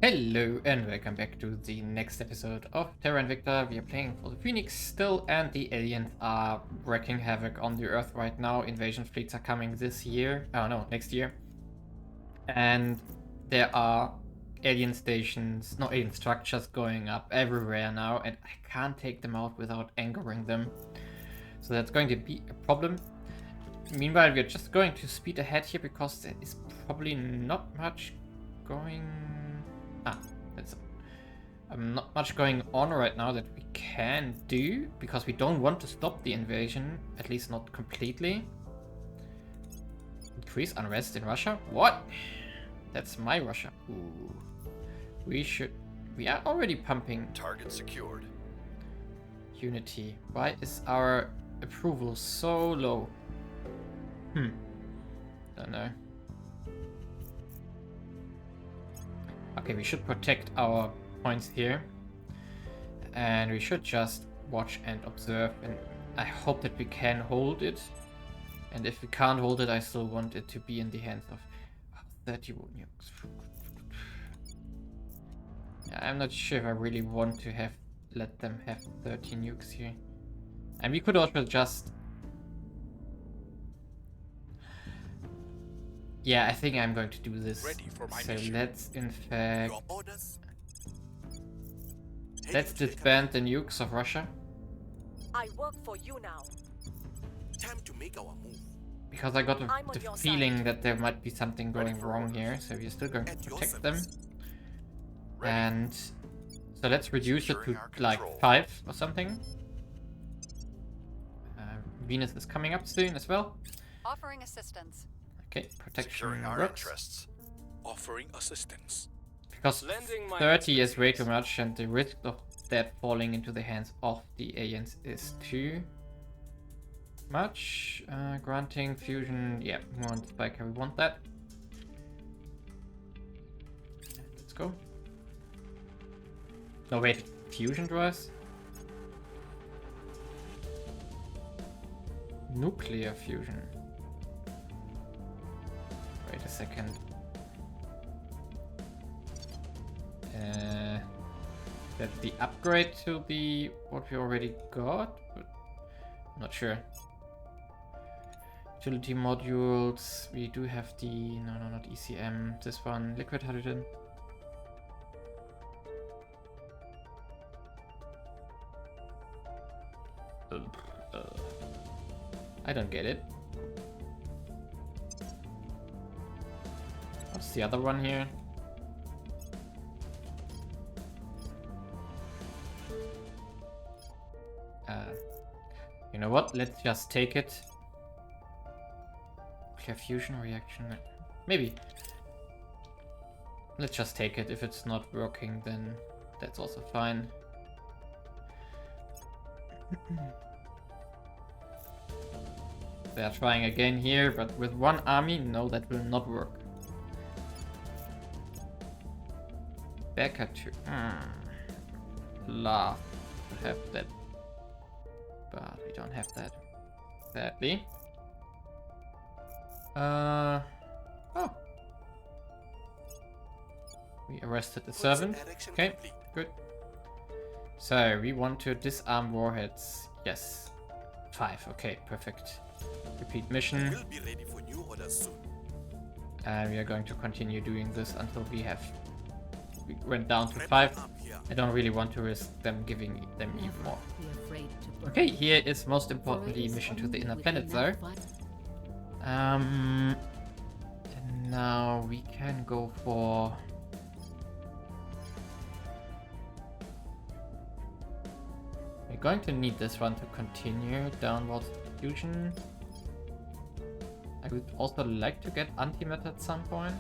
Hello and welcome back to the next episode of Terra Invicta. We are playing for the Phoenix still, and the aliens are wreaking havoc on the Earth right now. Invasion fleets are coming this year. Oh no, next year. And there are alien stations, no, alien structures going up everywhere now, and I can't take them out without angering them. So that's going to be a problem. Meanwhile, we're just going to speed ahead here because there is probably not much going... that's not much going on right now that we can do, because we don't want to stop the invasion, at least not completely. Increase unrest in Russia? What? That's my Russia. Ooh. We are already pumping. Target secured. Unity. Why is our approval so low? Don't know. Okay, we should protect our points here. And we should just watch and observe. And I hope that we can hold it. And if we can't hold it, I still want it to be in the hands of 31 nukes. Yeah, I'm not sure if I really want to let them have 13 nukes here. And we could also just... Yeah, I think I'm going to do this. So let's in fact... Let's disband the nukes of Russia. I work for you now. Time to make our move. Because I got the feeling that there might be something going wrong here, so we're still going to protect them. And so let's reduce it to like 5 or something. Venus is coming up soon as well. Offering assistance. Okay, protection Securing our works. interests. Offering assistance. Because 30 is way too much, and the risk of that falling into the hands of the aliens is too much. Granting fusion, yeah, more on Spiker, we want that. Let's go. No, wait, fusion drives? Nuclear fusion. Wait a second. That's the upgrade to the what we already got, but I'm not sure. Utility modules. We do have the no, not ECM. This one, liquid hydrogen. I don't get it. What's the other one here? You know what? Let's just take it. Nuclear fusion reaction. Maybe. Let's just take it. If it's not working, then that's also fine. They are trying again here, but with one army, no, that will not work. Back at you. Love to have that. But we don't have that, sadly. Oh. We arrested the servant. Okay, good. So, we want to disarm warheads. Yes. 5, okay, perfect. Repeat mission. We'll be ready for new orders soon. And we are going to continue doing this until we went down to 5. I don't really want to risk them giving them even more. Okay, here is most importantly mission to the inner planet though. And now we can go for... We're going to need this one to continue downwards fusion. I would also like to get antimatter at some point.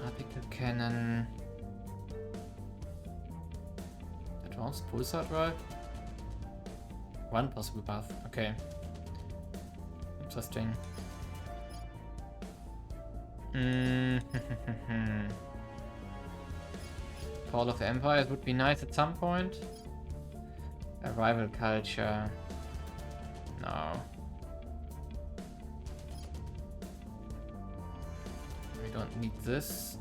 Particle cannon. Advanced pulsar drive. One possible path. Okay. Interesting. Fall of the Empires would be nice at some point. A rival culture. No. we don't need this.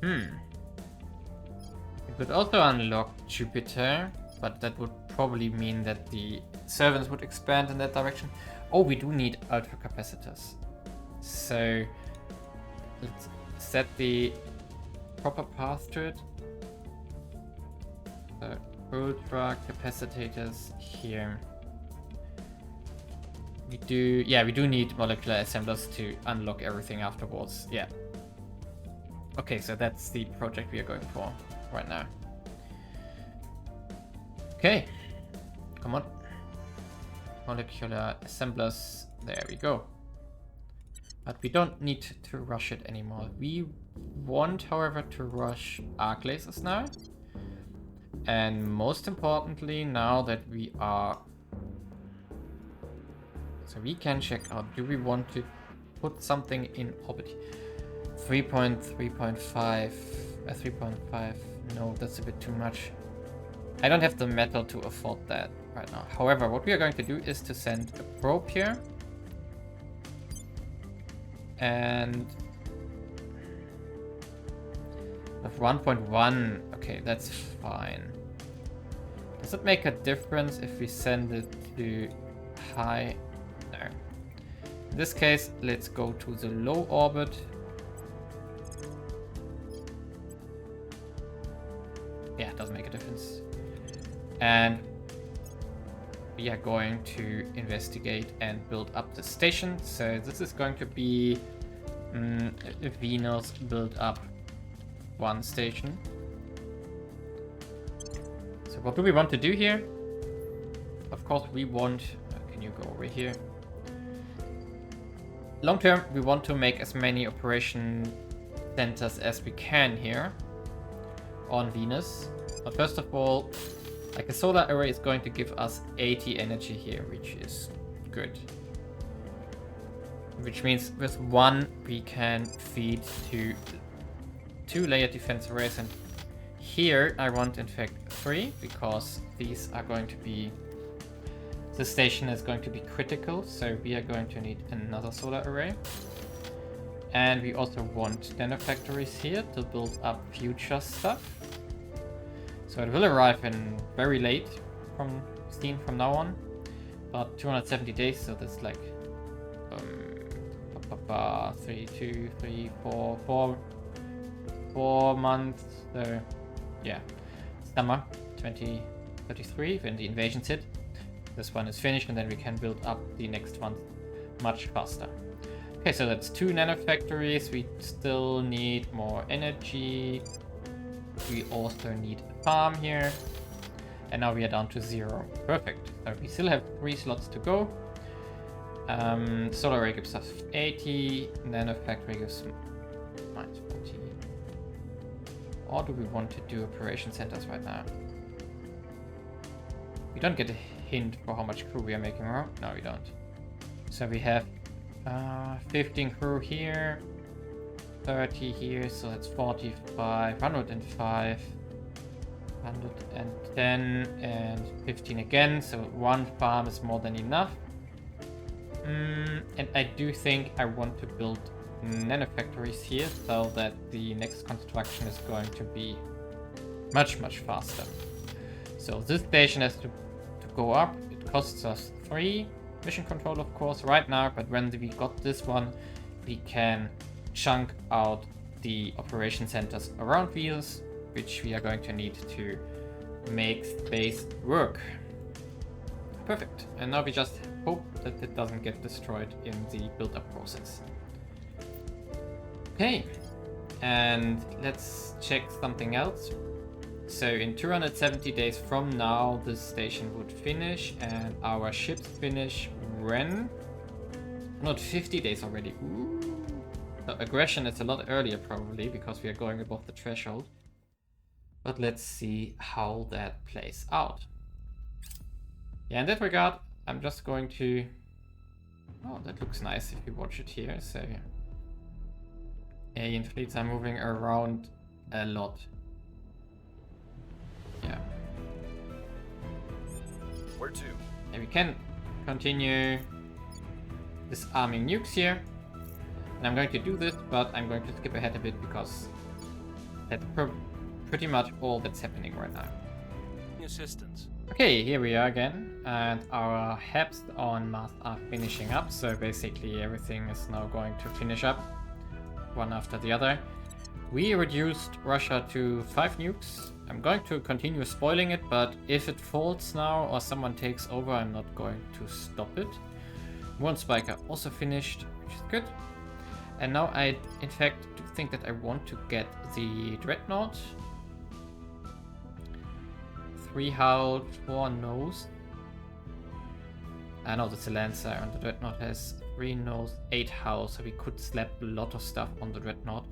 We could also unlock Jupiter, but that would probably mean that the servants would expand in that direction. Oh, we do need ultra capacitors. So let's set the proper path to it. So ultra capacitors here. We do need molecular assemblers to unlock everything afterwards. Yeah. Okay, so that's the project we are going for right now. Okay. Come on. Molecular assemblers. There we go. But we don't need to rush it anymore. We want, however, to rush arc lasers now. And most importantly, now that we are... So we can check out, do we want to put something in orbit? 3.5, 3.5, no, that's a bit too much. I don't have the metal to afford that right now. However, what we are going to do is to send a probe here. And of 1.1, okay, that's fine. Does it make a difference if we send it to high? No. In this case, let's go to the low orbit. Yeah, it doesn't make a difference. And we are going to investigate and build up the station. So this is going to be Venus build up one station. So what do we want to do here? Of course we want, can you go over here? Long term, we want to make as many operation centers as we can here on Venus. But first of all, like a solar array is going to give us 80 energy here, which is good. Which means with one we can feed to 2-layer defense arrays, and here I want in fact 3 because these are going to be, the station is going to be critical, so we are going to need another solar array. And we also want nanofactories here to build up future stuff. So it will arrive in very late from Steam from now on, but 270 days, so that's like 4 months. So yeah, summer 2033 when the invasions hit. This one is finished, and then we can build up the next one much faster. Okay, so that's 2 nanofactories. We still need more energy. We also need a farm here. And now we are down to 0. Perfect. So we still have 3 slots to go. Solar array gives us 80. Nanofactory gives minus 40. Or do we want to do operation centers right now? We don't get a hint for how much crew we are making. No, we don't. So we have 15 crew here. 30 here, so that's 45, 105, 110, and 15 again, so 1 farm is more than enough. And I do think I want to build nanofactories here, so that the next construction is going to be much faster. So this station has to go up. It costs us 3 mission control, of course, right now, but when we got this one, we can chunk out the operation centers around Venus, which we are going to need to make space work. Perfect. And now we just hope that it doesn't get destroyed in the build-up process. Okay, and let's check something else. So in 270 days from now, this station would finish, and our ships finish when? Not 50 days already. Ooh. So aggression is a lot earlier probably, because we are going above the threshold. But let's see how that plays out. Yeah, in that regard, I'm just going to... Oh, that looks nice if you watch it here. So alien fleets are moving around a lot. Yeah. Where to? And we can continue disarming nukes here. And I'm going to do this, but I'm going to skip ahead a bit because that's pretty much all that's happening right now. Assistance. Okay, here we are again, and our HAPs on Mars are finishing up, so basically everything is now going to finish up, one after the other. We reduced Russia to 5 nukes. I'm going to continue spoiling it, but if it falls now or someone takes over, I'm not going to stop it. One Spiker also finished, which is good. And now I, in fact, do think that I want to get the Dreadnought. 3 hull, 4 nose. I know that's a Lancer, and the Dreadnought has 3 nose, 8 hull, so we could slap a lot of stuff on the Dreadnought.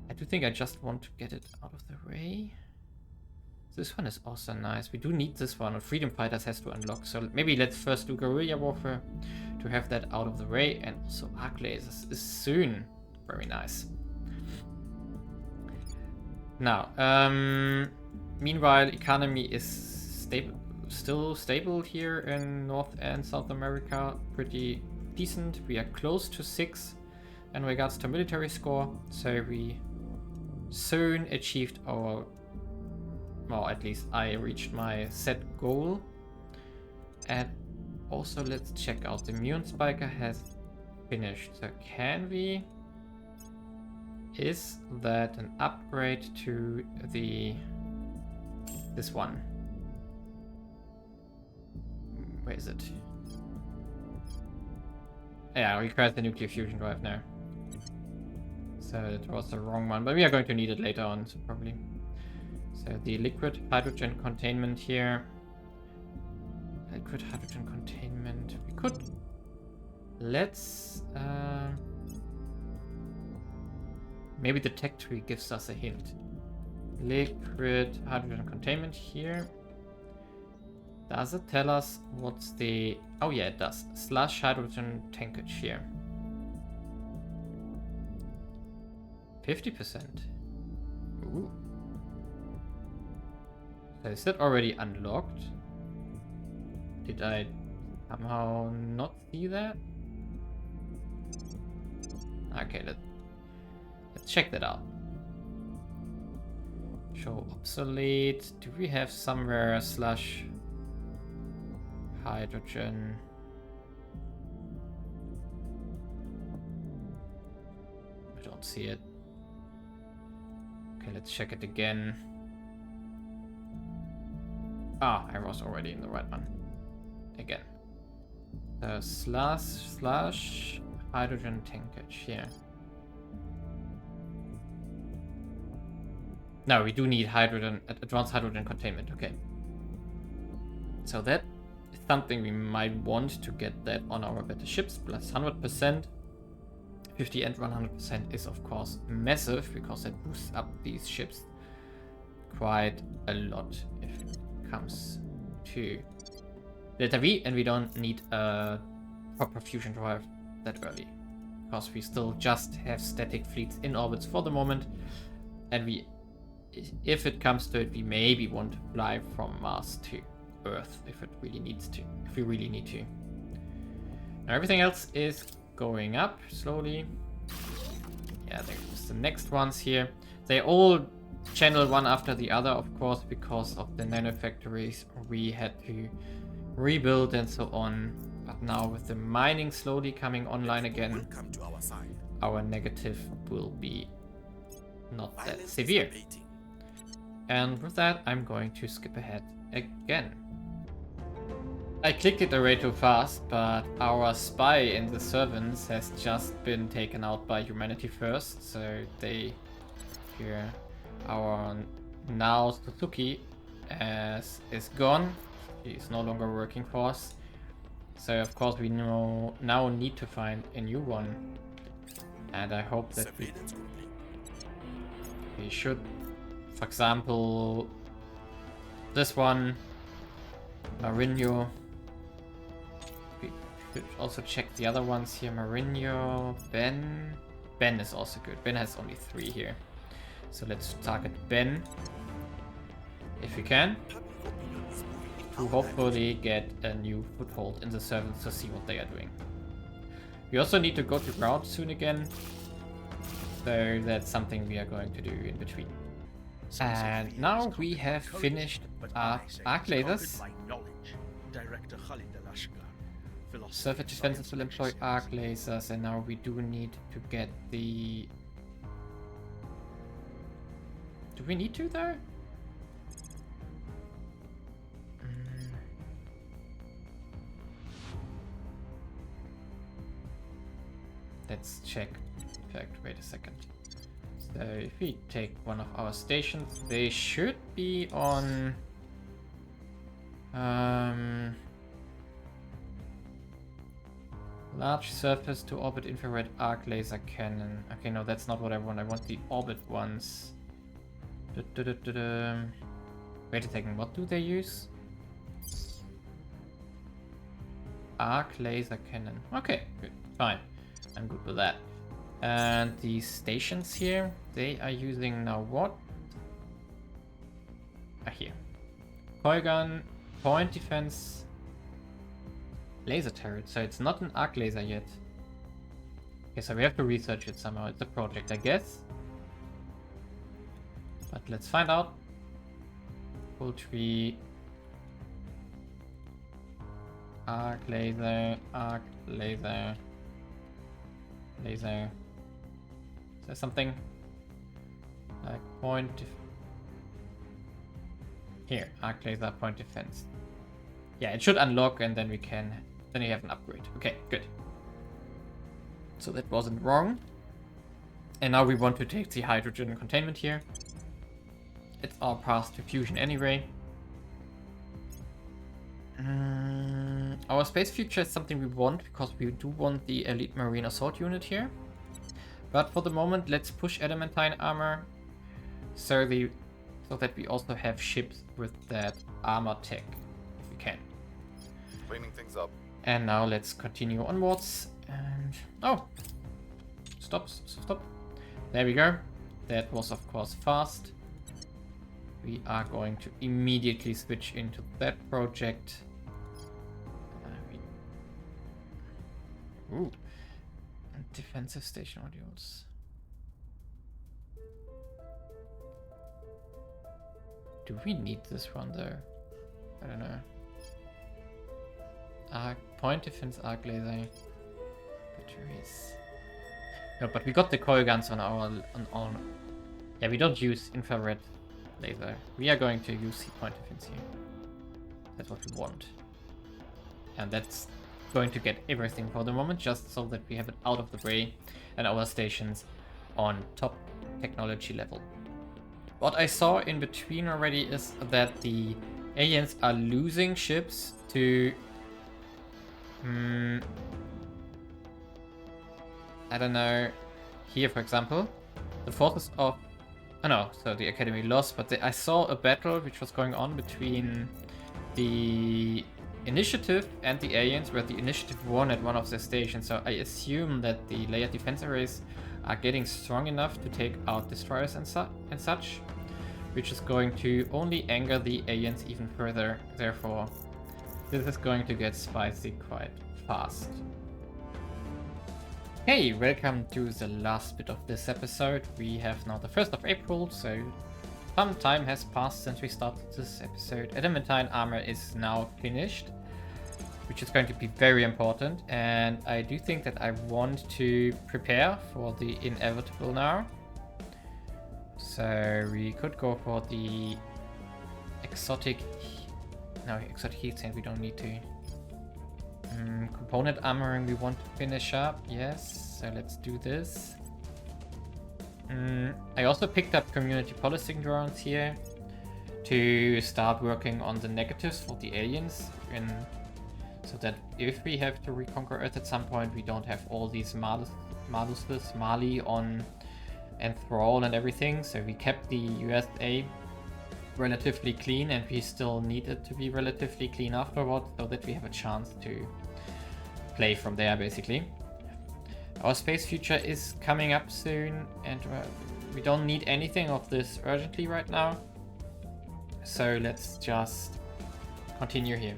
I do think I just want to get it out of the way. This one is also nice. We do need this one, and Freedom Fighters has to unlock, so maybe let's first do Guerrilla Warfare to have that out of the way, and also Arc Lasers is soon. Very nice. Now, meanwhile, economy is still stable here in North and South America. Pretty decent. We are close to 6 in regards to military score, so we soon achieved our, well, at least I reached my set goal. And also let's check out, the Immune Spiker has finished, so can we, is that an upgrade to this one? Where is it? Yeah, requires the nuclear fusion drive now. So it was the wrong one, but we are going to need it later on, so probably. So the liquid hydrogen containment here. Liquid hydrogen containment. We could. Let's. Maybe the tech tree gives us a hint. Liquid hydrogen containment here. Does it tell us what's the... Oh yeah, it does. Slash hydrogen tankage here. 50%. Ooh. So is that already unlocked? Did I somehow not see that? Okay, let's check that out. Show obsolete. Do we have somewhere slash hydrogen? I don't see it. Okay, let's check it again. Ah, I was already in the right one. Again. The slash hydrogen tankage here. No, we do need hydrogen, advanced hydrogen containment, okay. So that is something we might want to get that on our better ships, plus 100%. 50 and 100% is of course massive, because that boosts up these ships quite a lot if it comes to Delta V, and we don't need a proper fusion drive that early, because we still just have static fleets in orbits for the moment, and we, if it comes to it, we maybe want to fly from Mars to Earth if it really needs to, if we really need to. Now everything else is going up slowly. Yeah, there's the next ones here. They all channel one after the other, of course, because of the nanofactories we had to rebuild and so on. But now with the mining slowly coming online again, Welcome to our side. our negative will be not that Violence is severe. abating. And with that, I'm going to skip ahead again. I clicked it away too fast, but our spy in the servants has just been taken out by Humanity First, so they here, our now Suzuki is gone. He is no longer working for us. So of course we now need to find a new one. And I hope that Surveillance complete. we should, for example, this one, Marinho. We should also check the other ones here. Marinho, Ben. Ben is also good. Ben has only 3 here. So let's target Ben, if we can, to hopefully get a new foothold in the servants to see what they are doing. We also need to go to ground soon again. So that's something we are going to do in between. And now we have finished our arc lasers. Surface defenses will employ arc lasers, and now we do need to get the... Do we need to though? Let's check. In fact, wait a second. So if we take one of our stations, they should be on... large surface to orbit infrared arc laser cannon. Okay, no, that's not what I want. I want the orbit ones. Wait a second, what do they use? Arc laser cannon. Okay, good, fine. I'm good with that. And these stations here, they are using now what? Here. Coil gun, point defense, laser turret. So it's not an arc laser yet. Okay, so we have to research it somehow. It's a project, I guess. But let's find out. Full tree. Arc laser, laser. Is there something like point? Here, arc laser, point defense. Yeah, it should unlock, and then we can. Then you have an upgrade. Okay, good. So that wasn't wrong. And now we want to take the hydrogen containment here. It's our path to fusion anyway. Our space future is something we want because we do want the elite marine assault unit here. But for the moment, let's push adamantine armor so that we also have ships with that armor tech, if we can. Cleaning things up. And now let's continue onwards. And oh, stop. There we go. That was of course fast. We are going to immediately switch into that project. Ooh, defensive station modules. Do we need this one though? I don't know. Point defense arc laser batteries. No, but we got the coil guns on our Yeah, we don't use infrared laser. We are going to use the point defense here. That's what we want. And that's going to get everything for the moment, just so that we have it out of the way and our stations on top technology level. What I saw in between already is that the aliens are losing ships to I don't know, here for example, the forces of so the Academy lost, but I saw a battle which was going on between the Initiative and the aliens, where the Initiative won at one of their stations. So I assume that the layered defense arrays are getting strong enough to take out destroyers and such, which is going to only anger the aliens even further. Therefore, this is going to get spicy quite fast. Hey, welcome to the last bit of this episode. We have now the 1st of April, so some time has passed since we started this episode. Adamantine armor is now finished, which is going to be very important, and I do think that I want to prepare for the inevitable now. So we could go for the exotic heat sink, we don't need to. Component armoring we want to finish up, yes, so let's do this. I also picked up community policing drones here to start working on the negatives for the aliens, so that if we have to reconquer Earth at some point, we don't have all these Mali on Enthrall and everything. So we kept the USA relatively clean, and we still need it to be relatively clean afterwards, so that we have a chance to play from there basically. Our space future is coming up soon, and we don't need anything of this urgently right now. So let's just continue here.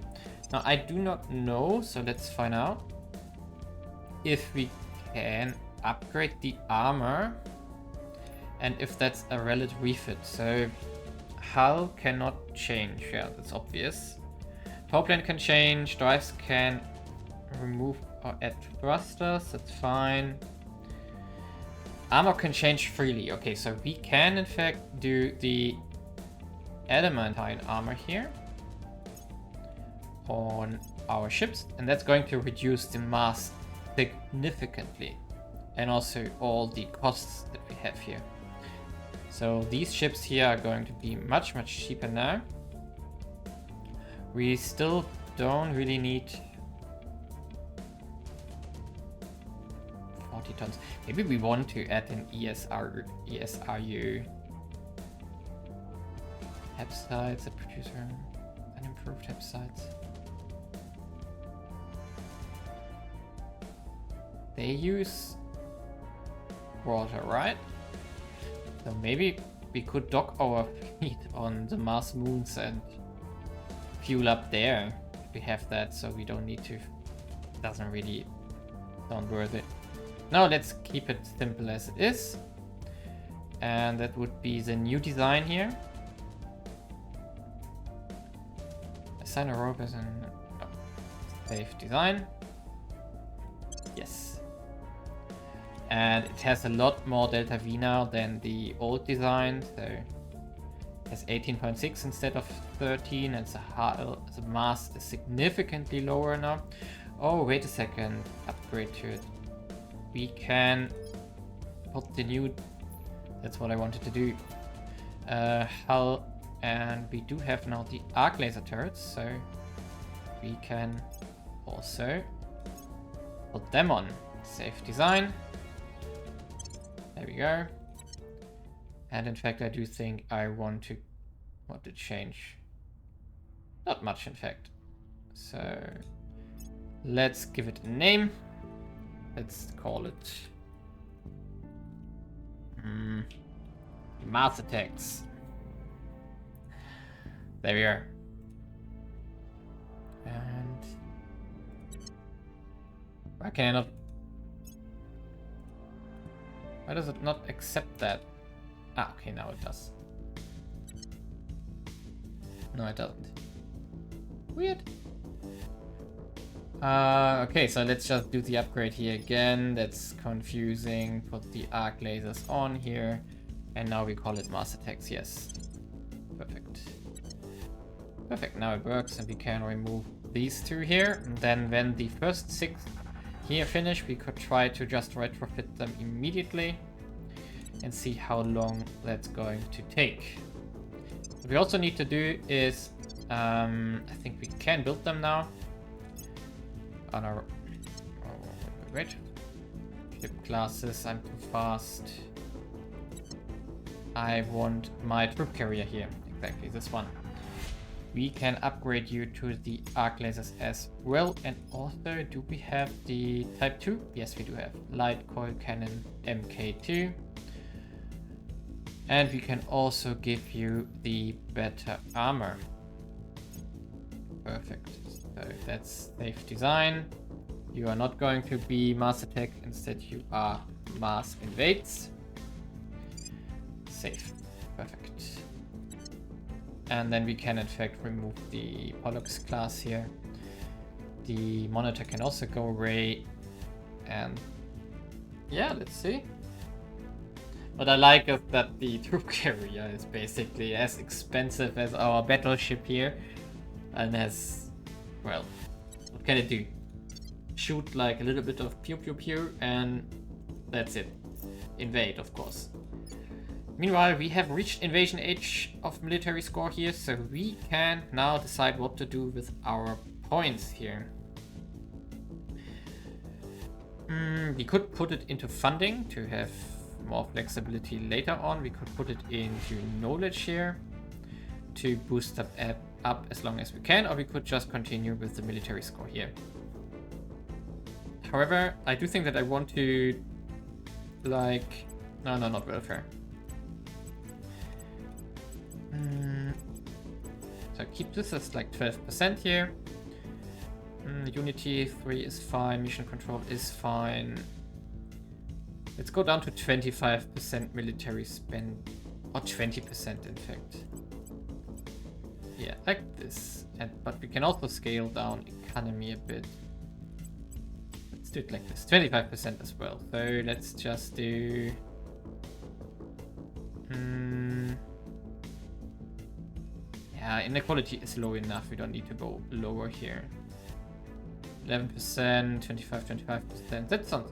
Now I do not know, so let's find out. if we can upgrade the armor and if that's a valid refit. So hull cannot change. Yeah, that's obvious. Topplane can change. Drives can remove or add thrusters. That's fine. Armor can change freely. Okay, so we can in fact do the adamantine armor here on our ships, and that's going to reduce the mass significantly, and also all the costs that we have here. So these ships here are going to be much cheaper now. We still don't really need 40 tons. Maybe we want to add an ESRU hepsides, a producer, unimproved hepsides. They use water, right? So maybe we could dock our fleet on the Mars moons and fuel up there. We have that, so we don't need to. Doesn't really sound worth it. Now let's keep it simple as it is. And that would be the new design here. Assign a rope as an safe design. Yes. And it has a lot more delta V now than the old design. So it has 18.6 instead of 13, and the mass is significantly lower now. Oh, wait a second. Upgrade to it. We can put the new. That's what I wanted to do. Hull, and we do have now the arc laser turrets, so we can also put them on. Safe design. There we go. And in fact, I do think I want to change. Not much, in fact. So let's give it a name. Let's call it Mars Attacks. There we are. And why can I not? Why does it not accept that? Ah, okay, now it does. No, it doesn't. Weird. Okay, so let's just do the upgrade here again. That's confusing. Put the arc lasers on here. And now we call it Mars Attacks, yes. Perfect. Perfect, now it works, and we can remove these two here. And then when the first 6 here finish, we could try to just retrofit them immediately and see how long that's going to take. What we also need to do is, I think we can build them now on our wait. Ship classes. I'm too fast. I want my troop carrier here. Exactly, this one. We can upgrade you to the arc lasers as well. And also, do we have the Type 2? Yes, we do have. Light coil cannon MK2. And we can also give you the better armor. Perfect. So that's safe design. You are not going to be Mars Attack. Instead, you are Mars Invades. Safe. Perfect. And then we can in fact remove the Pollux class here. The monitor can also go away. And yeah, let's see. What I like is that the troop carrier is basically as expensive as our battleship here. And has, well, what can it do? Shoot like a little bit of pew pew pew, and that's it. Invade, of course. Meanwhile, we have reached invasion age of military score here, so we can now decide what to do with our points here. We could put it into funding to have more flexibility later on. We could put it into knowledge here to boost up as long as we can, or we could just continue with the military score here. However, I do think that I want to, like, no, not welfare. So keep this as like 12% here. Unity 3 is fine, mission control is fine. Let's go down to 25% military spend, or 20% in fact. Yeah, like this. But we can also scale down economy a bit. Let's do it like this, 25% as well. So let's just do... yeah, inequality is low enough, we don't need to go lower here. 11%, 25%. That sounds...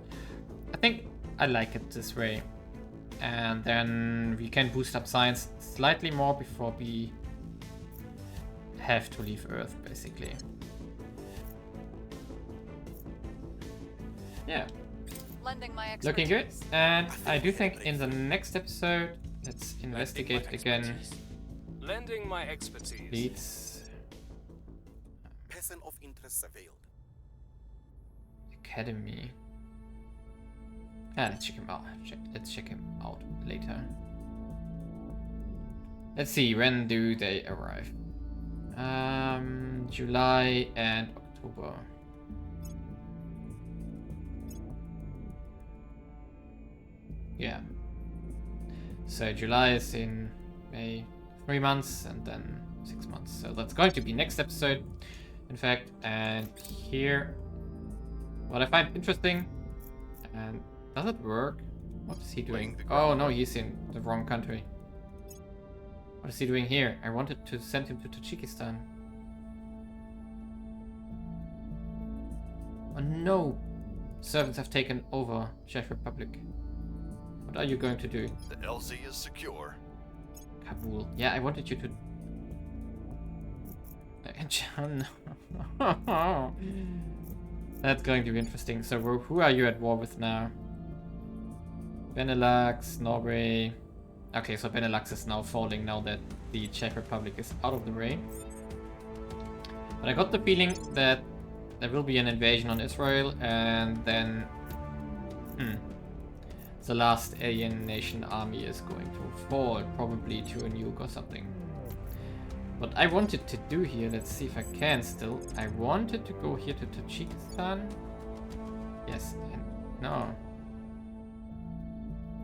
I think I like it this way. And then we can boost up science slightly more before we have to leave Earth, basically. Yeah. Lending my expertise. Looking good. And I do think in the next episode, let's investigate again. Lending my expertise. Leads. Person of interest surveilled. Academy. Ah, let's check him out. Let's check him out later. Let's see, when do they arrive? July and October. Yeah. So July is in May, 3 months, and then 6 months. So that's going to be next episode, in fact. And here, what I find interesting, and does it work? What is he doing? Oh no, he's in the wrong country. What is he doing here? I wanted to send him to Tajikistan. Oh no! Servants have taken over Czech Republic. What are you going to do? The LZ is secure. Kabul. Yeah, I wanted you to... That's going to be interesting. So who are you at war with now? Benelux, Norway... Okay, so Benelux is now falling now that the Czech Republic is out of the way. But I got the feeling that there will be an invasion on Israel, and then the last alien nation army is going to fall, probably to a nuke or something. What I wanted to do here, let's see if I can still. I wanted to go here to Tajikistan. Yes, and no.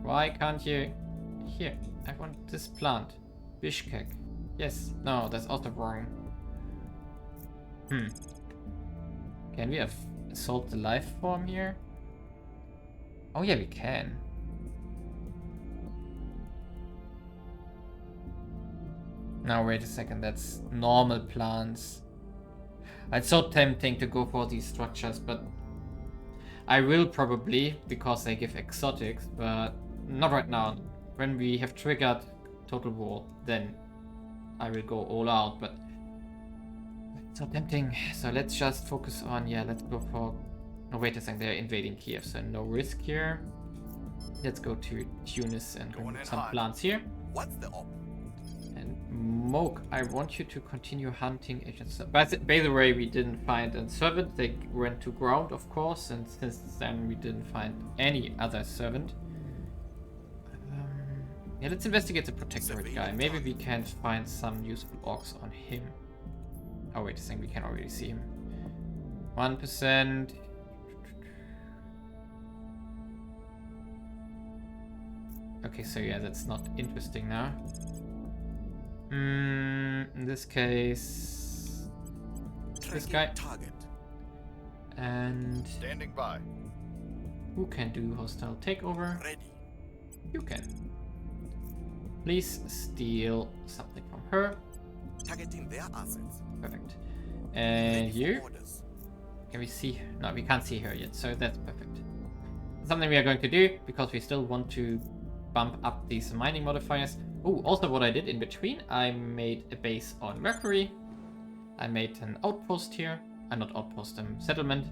Why can't you... Here, I want this plant. Bishkek. Yes, no, that's also wrong. Can we have assault the life form here? Oh yeah, we can. Now wait a second, that's normal plants. It's so tempting to go for these structures, but I will probably, because they give exotics, but not right now. When we have triggered total war, then I will go all out, but it's so tempting. So let's just focus on, yeah, let's go for... No, wait a second, they're invading Kiev, so no risk here. Let's go to Tunis and remove some plants here. What's the op? And Moke, I want you to continue hunting agents. By the way, we didn't find a servant. They went to ground, of course, and since then we didn't find any other servant. Yeah, let's investigate the protectorate guy. Maybe we can find some useful orcs on him. Oh wait a second, we can already see him. 1%. Okay, so yeah, that's not interesting now. In this case, this guy. Target. And Standing by. who can do hostile takeover? Ready. You can. Please steal something from her. Targeting their assets. Perfect. And Ready for you? orders. Can we see her? No, we can't see her yet, so that's perfect. Something we are going to do, because we still want to bump up these mining modifiers. Oh, also what I did in between, I made a base on Mercury. I made an outpost here. Not outpost, settlement.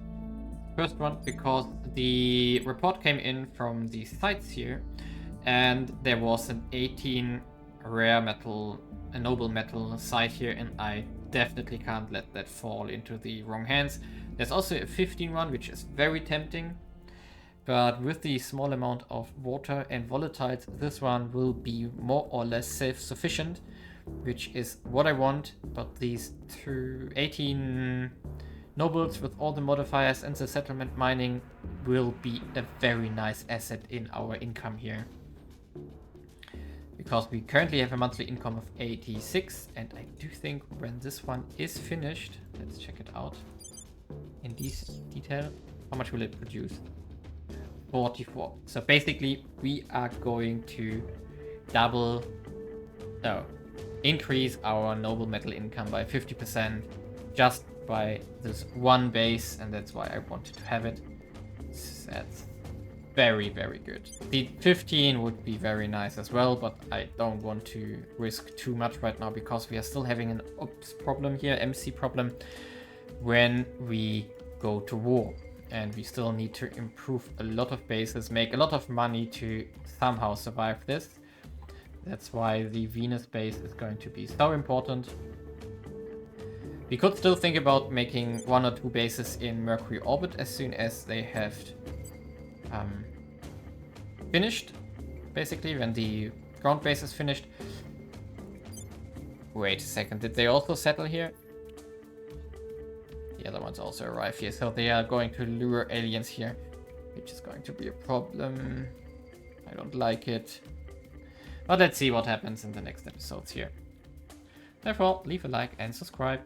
First one, because the report came in from the sites here, and there was an 18 rare metal, a noble metal site here, and I definitely can't let that fall into the wrong hands. There's also a 15 one, which is very tempting, but with the small amount of water and volatiles, this one will be more or less self-sufficient, which is what I want. But these 18 Nobles with all the modifiers and the settlement mining will be a very nice asset in our income here. Because we currently have a monthly income of 86, and I do think when this one is finished, let's check it out in detail. How much will it produce? 44. So basically we are going to increase our noble metal income by 50% just by this one base, and that's why I wanted to have it. That's very, very good. The 15 would be very nice as well, but I don't want to risk too much right now because we are still having an ops problem here, MC problem, when we go to war. And we still need to improve a lot of bases, make a lot of money to somehow survive this. That's why the Venus base is going to be so important. We could still think about making 1 or 2 bases in Mercury orbit as soon as they have finished, basically, when the ground base is finished. Wait a second, did they also settle here? The other ones also arrive here, so they are going to lure aliens here, which is going to be a problem. I don't like it. But let's see what happens in the next episodes here. Therefore, leave a like and subscribe.